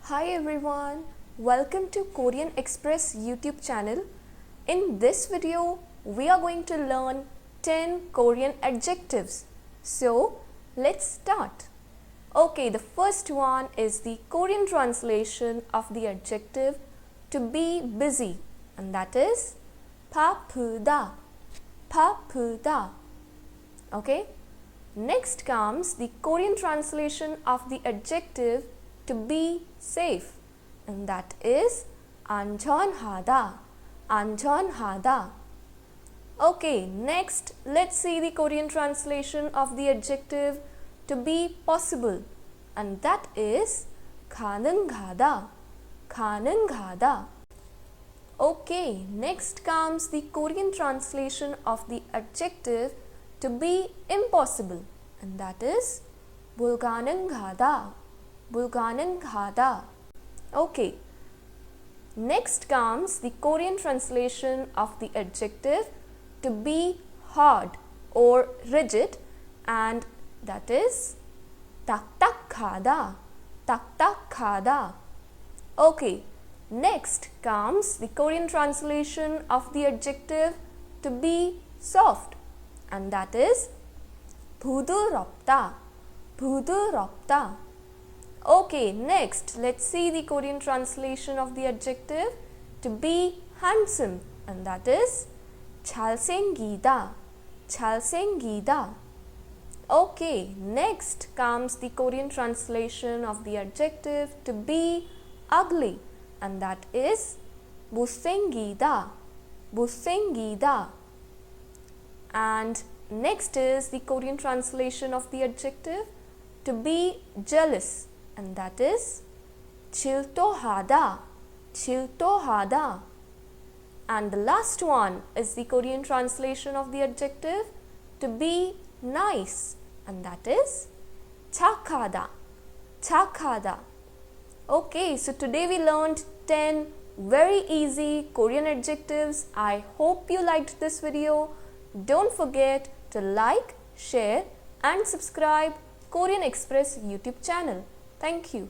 Hi everyone, welcome to Korean Express YouTube channel. In this video, we are going to learn 10 Korean adjectives. So, let's start. Okay, the first one is the Korean translation of the adjective to be busy, and that is 바쁘다, 바쁘다. Okay, next comes the Korean translation of the adjective to be safe, and that is 안전하다, 안전하다. Okay, next let's see the Korean translation of the adjective to be possible, and that is 가능하다, 가능하다. Okay, next comes the Korean translation of the adjective to be impossible, and that is 불가능하다, 불가능하다. Okay, next comes the Korean translation of the adjective to be hard or rigid, and that is 딱딱하다, 딱딱하다. Okay, next comes the Korean translation of the adjective to be soft, and that is 부드럽다, 부드럽다. Okay, next let's see the Korean translation of the adjective to be handsome, and that is 잘생기다, 잘생기다. Okay, next comes the Korean translation of the adjective to be ugly, and that is 못생기다, 못생기다. And next is the Korean translation of the adjective to be jealous, and that is 질투하다, 질투하다. And the last one is the Korean translation of the adjective to be nice, and that is 착하다, 착하다. Okay, so today we learned 10 very easy Korean adjectives. I hope you liked this video. Don't forget to like, share and subscribe Korean Express YouTube channel. Thank you.